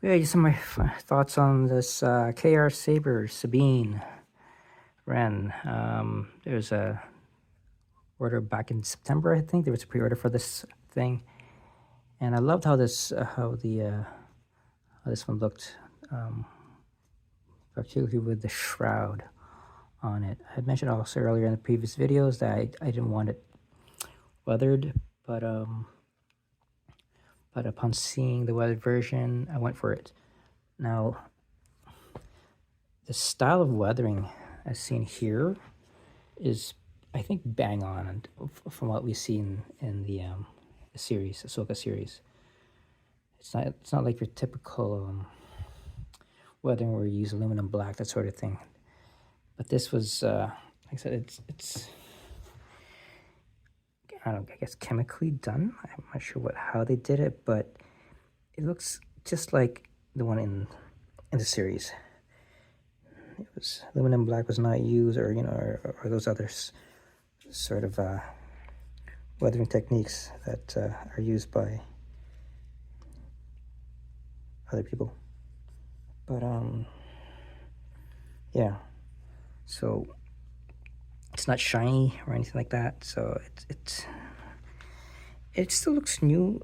Yeah, just some of my thoughts on this KR Saber Sabine Wren. There's a order back in September, I think. There was a pre-order for this thing, and I loved how this how this one looked, particularly with the shroud on it. I had mentioned also earlier in the previous videos that I didn't want it weathered, but upon seeing the weathered version, I went for it. Now, the style of weathering as seen here is, I think, bang on from what we've seen in the series, Ahsoka series. It's not like your typical weathering where you use aluminum black, that sort of thing. But this was, like I said, it's I don't know, I guess chemically done. I'm not sure how they did it, but it looks just like the one in the series. It was aluminum black was not used, or or those other sort of weathering techniques that are used by other people. But yeah, so it's not shiny or anything like that. So it still looks new,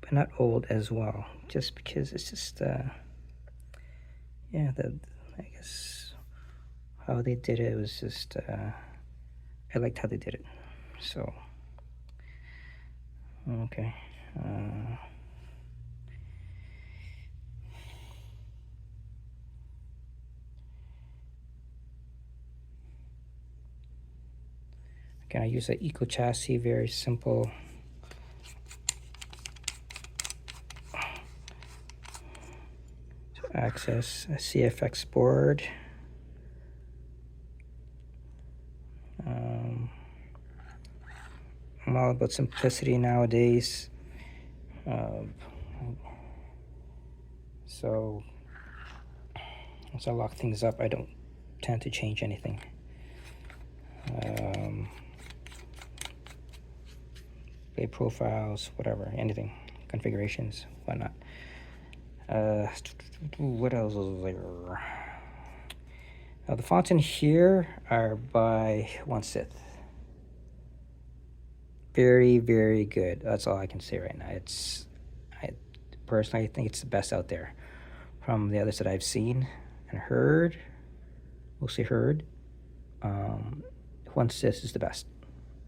but not old as well. Just because it's just yeah, I guess how they did it was just I liked how they did it. So okay. Again, I use an Eco chassis, very simple. To access a CFX board. I'm all about simplicity nowadays. So once I lock things up, I don't tend to change anything. Blade profiles, whatever, anything, configurations, whatnot. What else is there? Now the fonts in here are by JuanSith. Very, very good. That's all I can say right now. I personally think it's the best out there from the others that I've seen and heard, mostly heard. JuanSith is the best.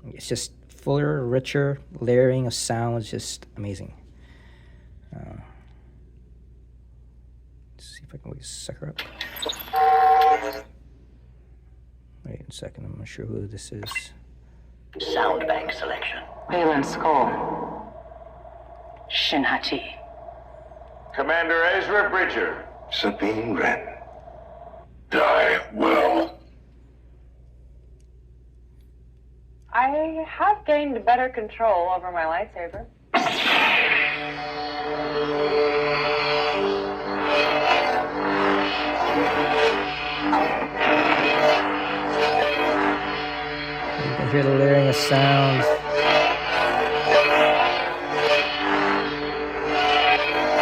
It's just fuller, richer, layering of sounds, just amazing. Let's see if I can wake this sucker up. Wait a second, I'm not sure who this is. Sound bank selection. Balin Skull. Shinhati. Commander Ezra Bridger. Sabine Wren. Die well. I have gained better control over my lightsaber. You can hear the layering of sound.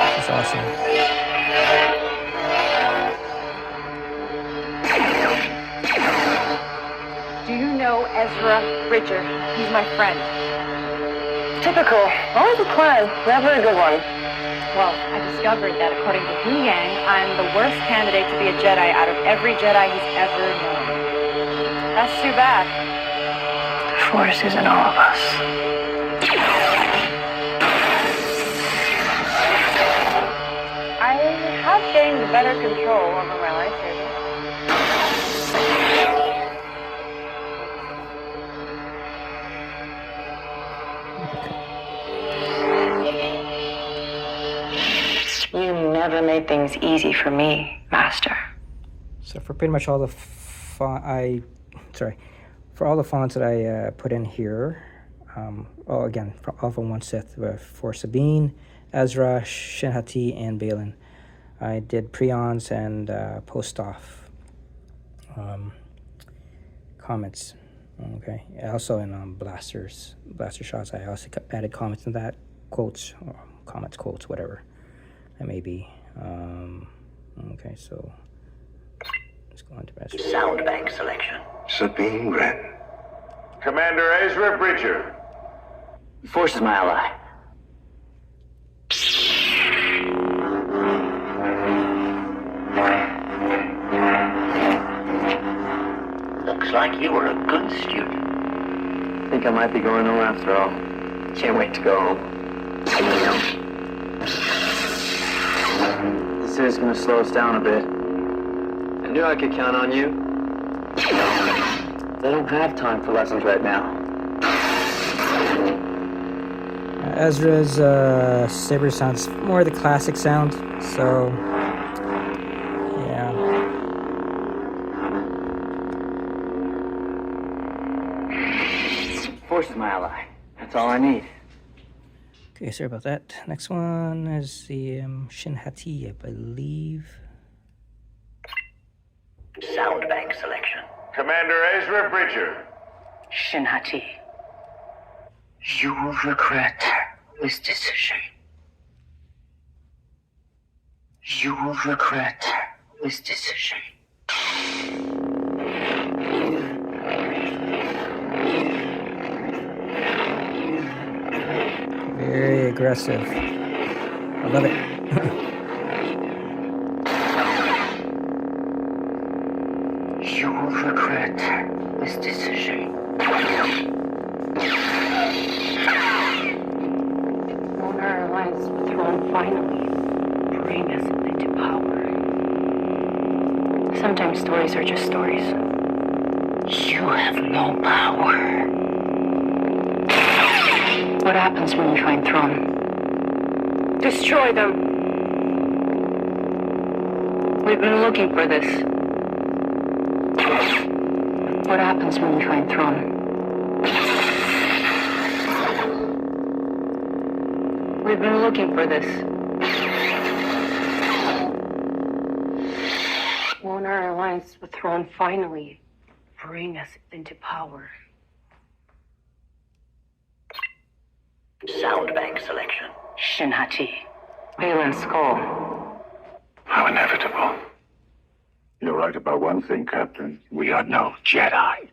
This is awesome. Do you know Ezra Bridger? He's my friend. Typical. Always a plan. Never a good one. Well, I discovered that according to Huyang, I'm the worst candidate to be a Jedi out of every Jedi he's ever known. That's too bad. The Force is in all of us. I have gained better control over my lightsaber. You never made things easy for me, Master. So for pretty much all the for all the fonts that I put in here, again, all from JuanSith, for Sabine, Ezra, Shinhati, and Balin, I did pre-ons and post-off comments. Okay, also in blaster shots, I also added comments in that, quotes, or comments, quotes, whatever it may be. Okay, so let's go on to best. Sound bank selection. Sabine Wren. Commander Ezra Bridger. Force is my ally. Looks like you were a good student. Think I might be going home after all. Can't wait to go home. This is gonna slow us down a bit. I knew I could count on you. They don't have time for lessons right now. Ezra's saber sounds more the classic sound, so yeah. Force is my ally. That's all I need. Okay, sorry about that. Next one is the Shinhati, I believe. Sound bank selection. Commander Ezra Bridger. Shinhati, you will regret this decision. You will regret this decision. Very aggressive. I love it. You will regret this decision. When our alliance with Ron finally bring us into power. Sometimes stories are just stories. You have no power. What happens when you find Thrawn? Destroy them. We've been looking for this. What happens when we find Thrawn? We've been looking for this. Won't our alliance with Thrawn finally bring us into power? Sound bank selection. Shinhati, Baylan Skull. How inevitable. You're right about one thing, Captain. We are no Jedi.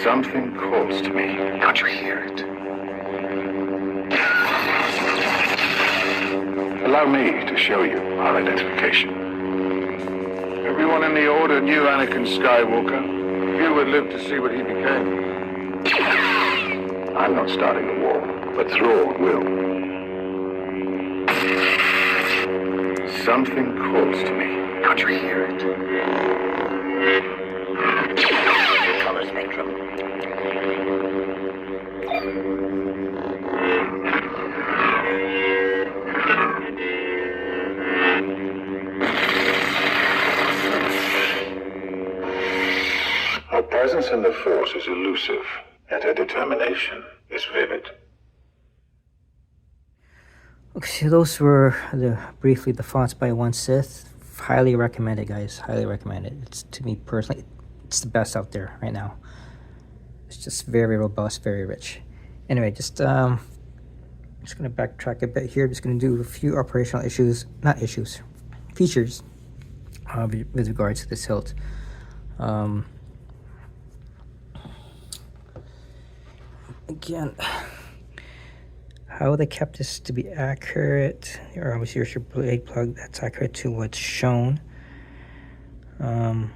Something calls to me. Can't you hear it? Allow me to show you our identification. Everyone in the Order knew Anakin Skywalker. Few would live to see what he became. I'm not starting a war, but Thrawn will. Something calls to me. Can't you hear it? Color spectrum. Her presence in the Force is elusive, and her determination is vivid. Okay, so those were briefly the fonts by JuanSith. Highly recommend it, guys. Highly recommend it. It's, to me personally, it's the best out there right now. It's just very robust, very rich. Anyway, just gonna backtrack a bit here. Just gonna do a few operational features with regards to this hilt. Again, how they kept this to be accurate, or obviously here's your blade plug that's accurate to what's shown. I've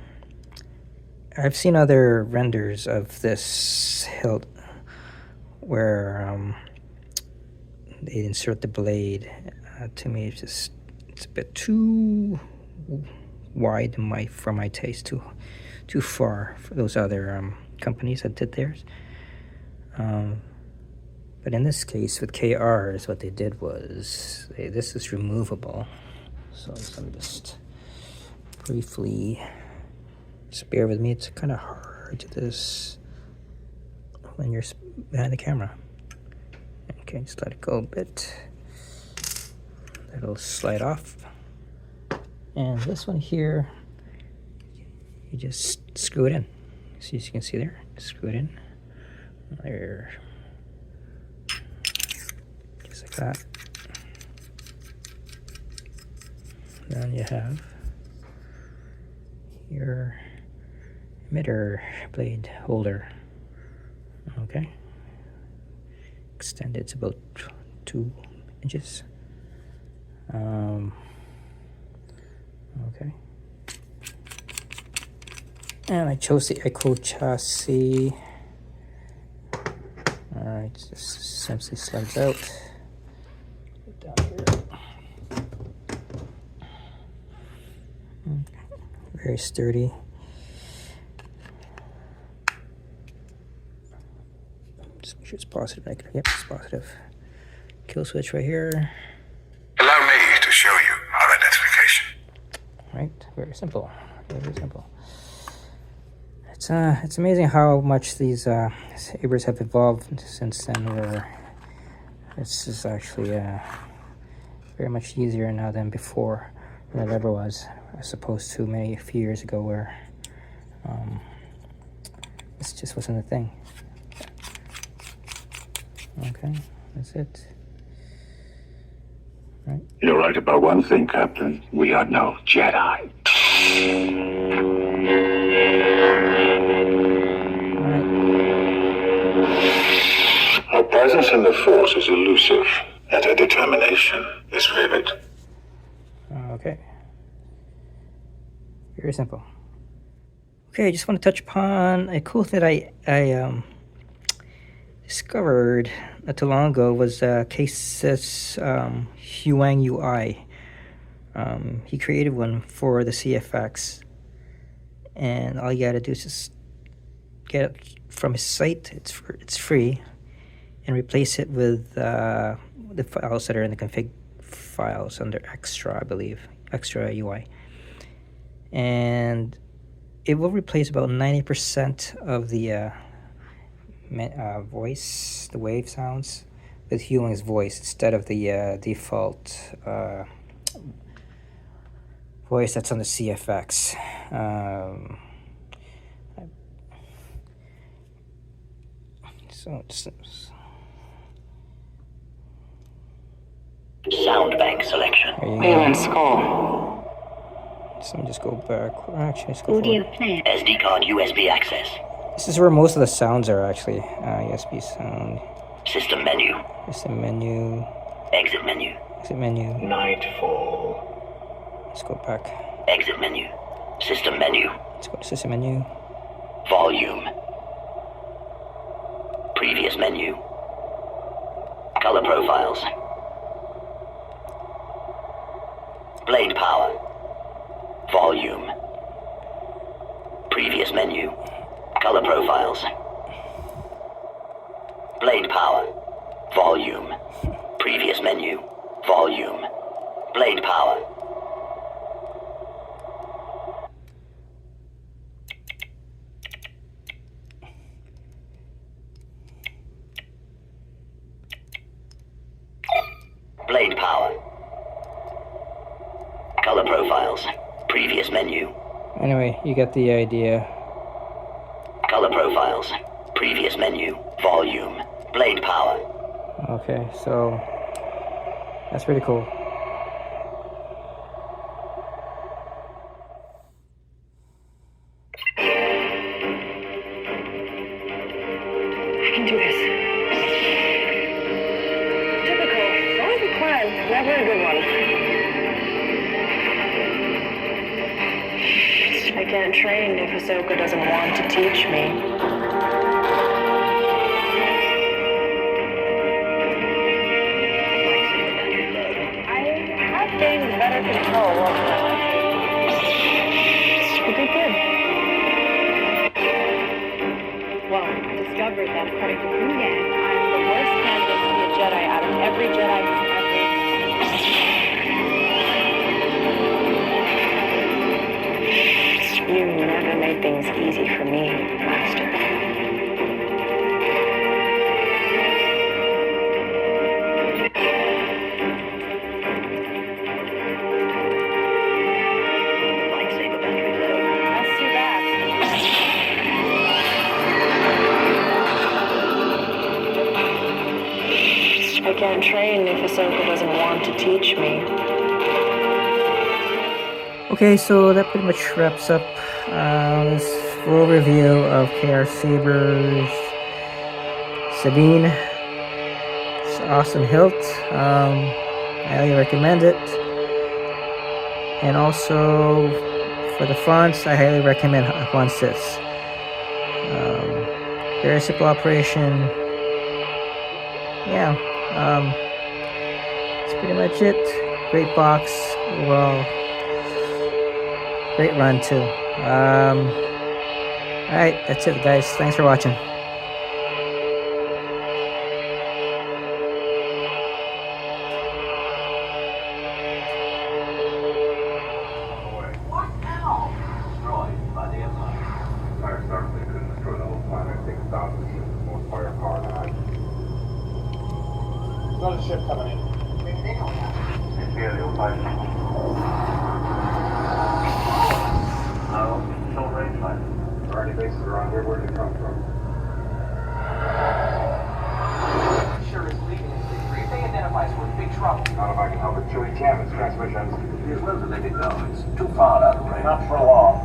seen other renders of this hilt where they insert the blade. To me, it's a bit too wide for my taste, too far for those other companies that did theirs. But in this case with KRs, what they did was this is removable. So let me just briefly, just bear with me. It's kind of hard to this when you're behind the camera. Okay, just let it go a bit. It'll slide off. And this one here, you just screw it in. So as you can see there, screw it in. There. Just like that. Then you have your emitter blade holder. Okay. Extend it to about 2 inches. Okay. And I chose the Echo chassis. Alright, just simply slides out. Put down here. Very sturdy. Just make sure it's positive, negative. Yep, it's positive. Kill switch right here. Allow me to show you our identification. Right, very simple. Very simple. It's amazing how much these sabers have evolved since then. Where this is actually very much easier now than before, than it ever was, as opposed to a few years ago where this just wasn't a thing. Okay, that's it. Right. You're right about one thing, Captain. We are no Jedi. Our presence in the Force is elusive, and our determination is vivid. Okay. Very simple. Okay, I just want to touch upon a cool thing I discovered not too long ago was KSith Huyang UI. He created one for the CFX, and all you gotta do is just get it from his site. It's free, and replace it with the files that are in the config files under extra, I believe, extra UI, and it will replace about 90% of the voice, the wave sounds, with Huyang's voice instead of the default voice that's on the CFX. Sound bank selection. Wayland Skull. So let me just go back. Actually, let's go Audio forward. player. SD card USB access. This is where most of the sounds are actually. USB sound. System menu. System menu. Exit menu. Exit menu. Nightfall. Let's go back. Exit menu. System menu. Let's go to system menu. Volume. Previous menu. Color profiles. Blade power. Volume. Previous menu. Color profiles. Blade power. Volume. Previous menu. Volume. Blade power. Blade power. Color profiles. Previous menu. Anyway, you get the idea. Color profiles. Previous menu. Volume. Blade power. Okay, so that's pretty cool. I can do this. Typical. Always a plan. Never a good one. I can't train if Ahsoka doesn't want to teach me. I have gained better control over my life. You did good. Well, I discovered that according to Huyang, I'm the worst candidate to be a Jedi out of every Jedi who's ever. You never made things easy for me, Master. can't train if Ahsoka doesn't want to teach me. Okay, so that pretty much wraps up this full review of KR Saber's Sabine. It's an awesome hilt. I highly recommend it. And also for the fonts, I highly recommend JuanSith's. Very simple operation. Yeah, that's pretty much it. Great box overall. Great run too. Alright, that's it guys. Thanks for watching. What now? Destroyed by the Empire. Empire certainly couldn't destroy the whole planet. It takes thousands of ships with more firepower than I. There's another ship coming in. Imperial fighter. No, short range fighter. Are there any bases around here? Where did it come from? Sure is leaving his degree. If they identify us, we're in big trouble. Not if I can help it. Chewie can. Its transmissions. Here's where they could go. It's too far out of range. Not for long.